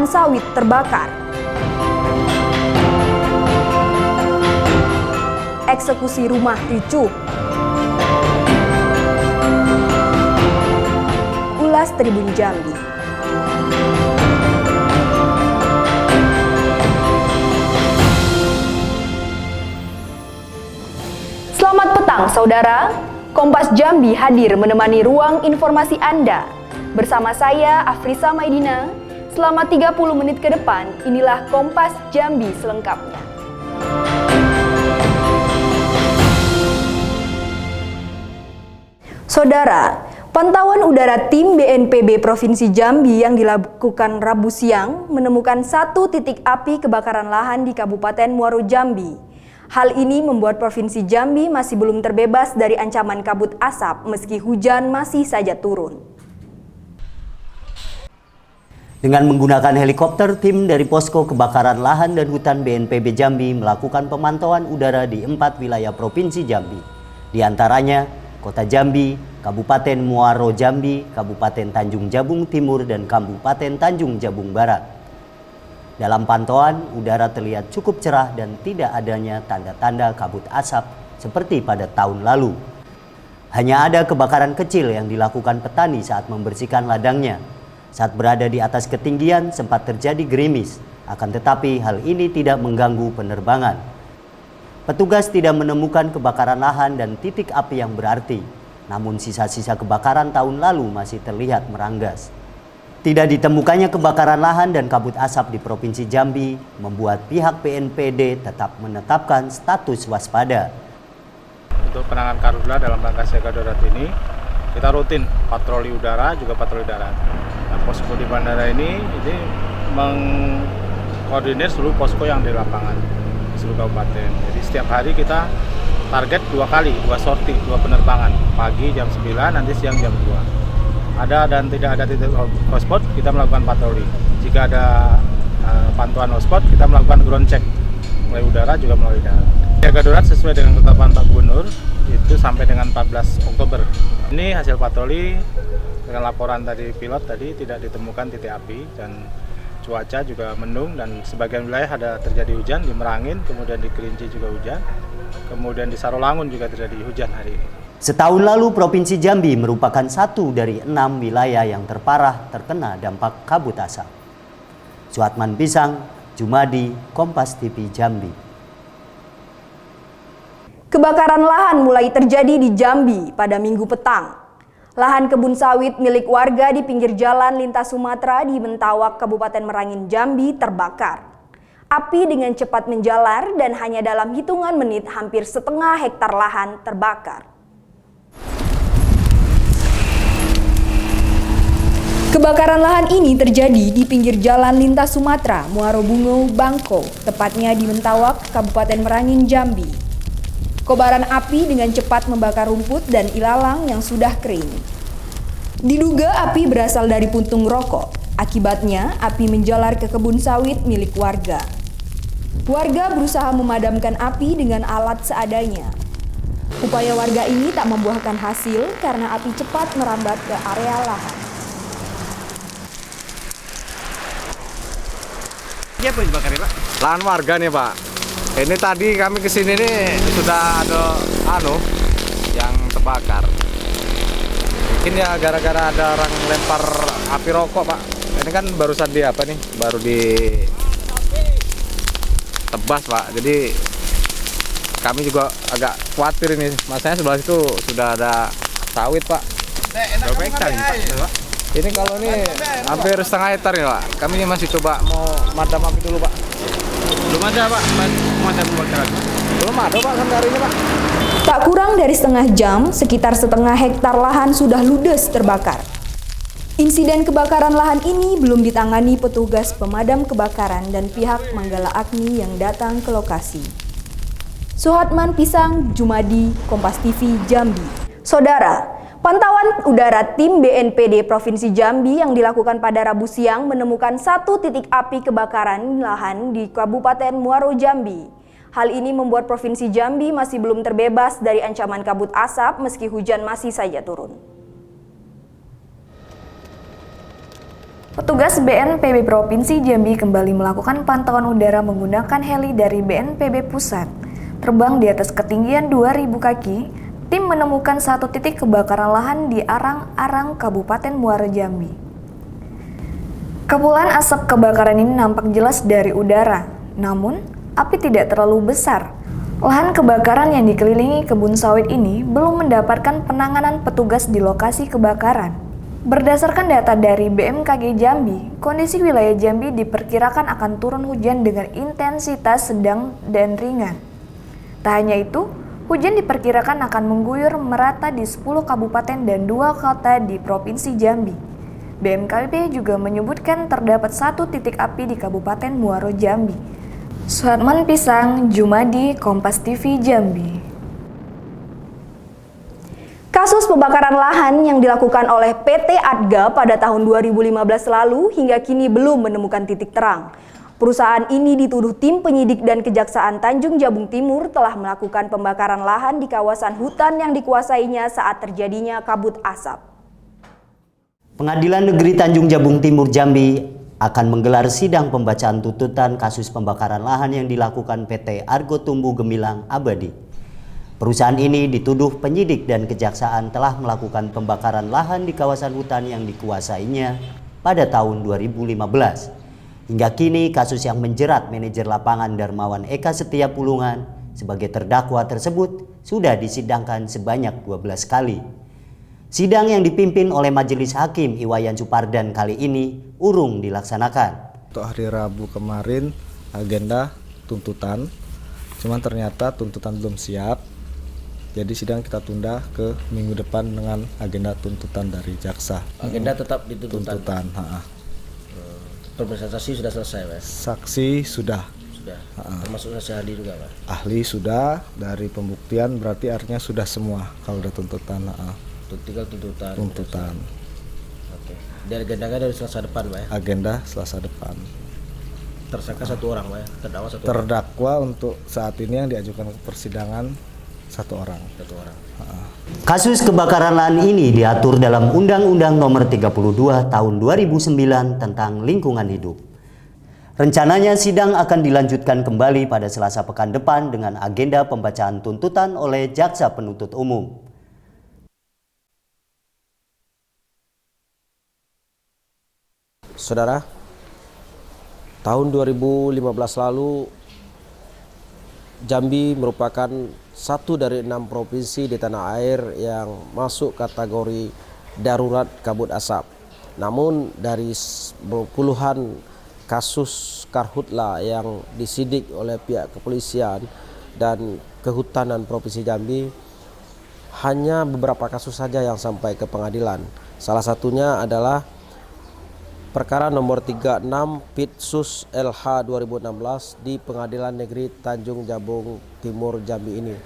lahan sawit terbakar. Eksekusi rumah ricuh. Ulas Tribun Jambi. Selamat petang, saudara. Kompas Jambi hadir menemani ruang informasi Anda. Bersama saya, Afrisa Maidina. Selama 30 menit ke depan, inilah Kompas Jambi selengkapnya. Saudara, pantauan udara tim BNPB Provinsi Jambi yang dilakukan Rabu siang menemukan satu titik api kebakaran lahan di Kabupaten Muaro Jambi. Hal ini membuat Provinsi Jambi masih belum terbebas dari ancaman kabut asap meski hujan masih saja turun. Dengan menggunakan helikopter, tim dari Posko Kebakaran Lahan dan Hutan BNPB Jambi melakukan pemantauan udara di 4 wilayah Provinsi Jambi. Di antaranya Kota Jambi, Kabupaten Muaro Jambi, Kabupaten Tanjung Jabung Timur, dan Kabupaten Tanjung Jabung Barat. Dalam pantauan, udara terlihat cukup cerah dan tidak adanya tanda-tanda kabut asap seperti pada tahun lalu. Hanya ada kebakaran kecil yang dilakukan petani saat membersihkan ladangnya. Saat berada di atas ketinggian sempat terjadi gerimis, akan tetapi hal ini tidak mengganggu penerbangan. Petugas tidak menemukan kebakaran lahan dan titik api yang berarti, namun sisa-sisa kebakaran tahun lalu masih terlihat meranggas. Tidak ditemukannya kebakaran lahan dan kabut asap di Provinsi Jambi membuat pihak BNPB tetap menetapkan status waspada. Untuk penanganan karhutla dalam rangka siaga darurat ini, kita rutin patroli udara juga patroli darat. Nah, posko di bandara ini mengkoordinir seluruh posko yang di lapangan di seluruh kabupaten. Jadi setiap hari kita target 2 kali, 2 sorti, 2 penerbangan. Pagi jam 9, nanti siang jam 2. Ada dan tidak ada titik hotspot, kita melakukan patroli. Jika ada pantauan hotspot, kita melakukan ground check melalui udara juga melalui darat. Siaga darurat sesuai dengan ketetapan Pak Gubernur itu sampai dengan 14 Oktober. Ini hasil patroli dengan laporan dari pilot tadi tidak ditemukan titik api dan cuaca juga mendung dan sebagian wilayah ada terjadi hujan di Merangin, kemudian di Kerinci juga hujan, kemudian di Sarolangun juga terjadi hujan hari ini. Setahun lalu Provinsi Jambi merupakan satu dari 6 wilayah yang terparah terkena dampak kabut asap. Suatman Pisang, Jumadi, Kompas TV Jambi. Kebakaran lahan mulai terjadi di Jambi pada Minggu petang. Lahan kebun sawit milik warga di pinggir jalan lintas Sumatera di Mentawak, Kabupaten Merangin, Jambi terbakar. Api dengan cepat menjalar dan hanya dalam hitungan menit hampir setengah hektar lahan terbakar. Kebakaran lahan ini terjadi di pinggir jalan lintas Sumatera, Muaro Bungo, Bangko, tepatnya di Mentawak, Kabupaten Merangin, Jambi. Kobaran api dengan cepat membakar rumput dan ilalang yang sudah kering. Diduga api berasal dari puntung rokok. Akibatnya, api menjalar ke kebun sawit milik warga. Warga berusaha memadamkan api dengan alat seadanya. Upaya warga ini tak membuahkan hasil karena api cepat merambat ke area lahan. Apa yang dibakar, Pak? Lahan warga nih, Pak. Ini tadi kami kesini nih sudah ada yang terbakar. Mungkin ya gara-gara ada orang lempar api rokok, Pak. Ini kan barusan baru ditebas, Pak. Jadi kami juga agak khawatir ini. Masanya sebelah situ sudah ada sawit, Pak. Berapa hektar ini, Pak? Ini kalau ini hampir setengah hektar ya, Pak. Kami masih coba mau madam api dulu, Pak. Belum ada, Pak. Madam kebakaran. Belum ada, Pak, sampai hari ini, Pak. Tak kurang dari setengah jam, sekitar setengah hektar lahan sudah ludes terbakar. Insiden kebakaran lahan ini belum ditangani petugas pemadam kebakaran dan pihak Manggala Agni yang datang ke lokasi. Suatman Pisang, Jumadi, Kompas TV, Jambi. Saudara, pantauan udara tim BNPB Provinsi Jambi yang dilakukan pada Rabu siang menemukan satu titik api kebakaran lahan di Kabupaten Muaro Jambi. Hal ini membuat Provinsi Jambi masih belum terbebas dari ancaman kabut asap meski hujan masih saja turun. Petugas BNPB Provinsi Jambi kembali melakukan pantauan udara menggunakan heli dari BNPB Pusat. Terbang di atas ketinggian 2.000 kaki, tim menemukan satu titik kebakaran lahan di Arang-Arang, Kabupaten Muara Jambi. Kepulan asap kebakaran ini nampak jelas dari udara, namun api tidak terlalu besar. Lahan kebakaran yang dikelilingi kebun sawit ini belum mendapatkan penanganan petugas di lokasi kebakaran. Berdasarkan data dari BMKG Jambi, kondisi wilayah Jambi diperkirakan akan turun hujan dengan intensitas sedang dan ringan. Tak hanya itu, hujan diperkirakan akan mengguyur merata di 10 kabupaten dan 2 kota di Provinsi Jambi. BMKG juga menyebutkan terdapat satu titik api di Kabupaten Muaro Jambi. Suhatman Pisang, Jumadi, Kompas TV Jambi. Kasus pembakaran lahan yang dilakukan oleh PT Adga pada tahun 2015 lalu hingga kini belum menemukan titik terang. Perusahaan ini dituduh tim penyidik dan Kejaksaan Tanjung Jabung Timur telah melakukan pembakaran lahan di kawasan hutan yang dikuasainya saat terjadinya kabut asap. Pengadilan Negeri Tanjung Jabung Timur Jambi akan menggelar sidang pembacaan tuntutan kasus pembakaran lahan yang dilakukan PT Argo Tumbuh Gemilang Abadi. Perusahaan ini dituduh penyidik dan kejaksaan telah melakukan pembakaran lahan di kawasan hutan yang dikuasainya pada tahun 2015. Hingga kini kasus yang menjerat manajer lapangan Darmawan Eka Setia Pulungan sebagai terdakwa tersebut sudah disidangkan sebanyak 12 kali. Sidang yang dipimpin oleh Majelis Hakim Iwayan Supardan kali ini urung dilaksanakan. Untuk hari Rabu kemarin agenda tuntutan, cuman ternyata tuntutan belum siap. Jadi sidang kita tunda ke minggu depan dengan agenda tuntutan dari jaksa. Agenda tetap di tuntutan. Pemeriksaan saksi sudah selesai, Pak? Saksi sudah. Termasuk saksi ahli juga, Pak? Ahli sudah, dari pembuktian berarti artinya sudah semua kalau udah tuntutan. Tinggal tuntutan. Tuntutan. Oke. Dari agenda dari Selasa depan, Pak? Agenda Selasa depan. Tersangka satu orang, Pak? Terdakwa satu orang. Terdakwa untuk saat ini yang diajukan ke persidangan satu orang. Kasus kebakaran lahan ini diatur dalam Undang-Undang Nomor 32 Tahun 2009 tentang lingkungan hidup. Rencananya sidang akan dilanjutkan kembali pada Selasa pekan depan dengan agenda pembacaan tuntutan oleh Jaksa Penuntut Umum. Saudara, tahun 2015 lalu Jambi merupakan satu dari 6 provinsi di tanah air yang masuk kategori darurat kabut asap. Namun dari puluhan kasus karhutla yang disidik oleh pihak kepolisian dan kehutanan Provinsi Jambi, hanya beberapa kasus saja yang sampai ke pengadilan. Salah satunya adalah perkara nomor 36 Pitsus LH 2016 di Pengadilan Negeri Tanjung Jabung Timur Jambi ini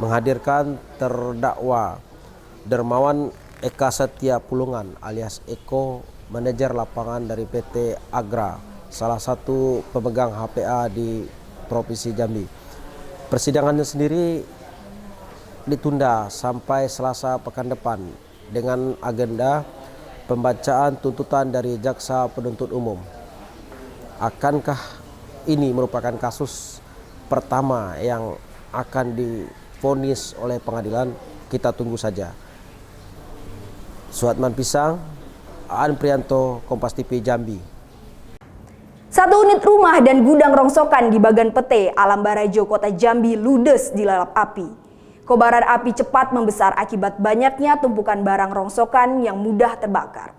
menghadirkan terdakwa Darmawan Eka Setia Pulungan alias Eko, manajer lapangan dari PT Agra, salah satu pemegang HPA di Provinsi Jambi. Persidangannya sendiri ditunda sampai Selasa pekan depan dengan agenda pembacaan tuntutan dari Jaksa Penuntut Umum. Akankah ini merupakan kasus pertama yang akan divonis oleh pengadilan? Kita tunggu saja. Suhatman Pisang, Aan Prianto, Kompas TV Jambi. Satu unit rumah dan gudang rongsokan di Bagan Pete, Alam Barajo, Kota Jambi ludes dilalap api. Kobaran api cepat membesar akibat banyaknya tumpukan barang rongsokan yang mudah terbakar.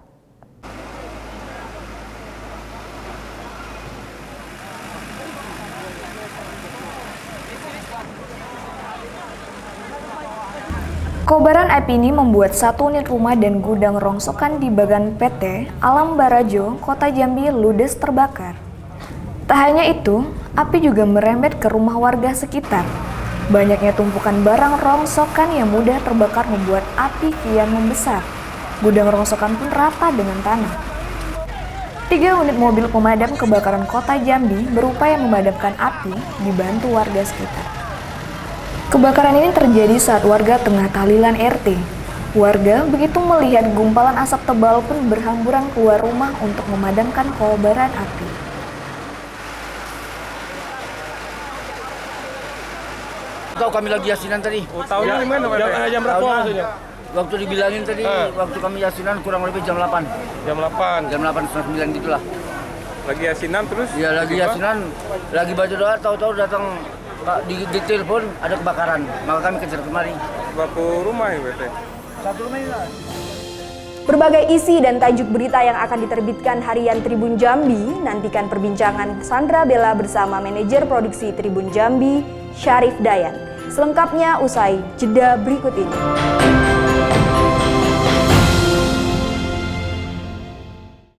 Kobaran api ini membuat satu unit rumah dan gudang rongsokan di Bagan PT, Alam Barajo, Kota Jambi ludes terbakar. Tak hanya itu, api juga merembet ke rumah warga sekitar. Banyaknya tumpukan barang rongsokan yang mudah terbakar membuat api kian membesar. Gudang rongsokan pun rata dengan tanah. 3 unit mobil pemadam kebakaran Kota Jambi berupaya memadamkan api dibantu warga sekitar. Kebakaran ini terjadi saat warga tengah tahlilan RT. Warga begitu melihat gumpalan asap tebal pun berhamburan keluar rumah untuk memadamkan kobaran api. Tahu kami lagi yasinan tadi. Oh, tahunya di mana? Jam berapa maksudnya? Waktu dibilangin tadi, waktu kami yasinan kurang lebih jam 8. Jam 8. Jam 8:09 gitulah. Lagi yasinan terus? Iya, lagi yasinan, lagi baca doa, tahu-tahu datang di telepon ada kebakaran. Maka kami kejar kemari. Berapa rumah ya, BT? Satu rumah ini. Berbagai isi dan tajuk berita yang akan diterbitkan harian Tribun Jambi, nantikan perbincangan Sandra Bella bersama manajer produksi Tribun Jambi, Syarif Dayan. Selengkapnya usai jeda berikut ini.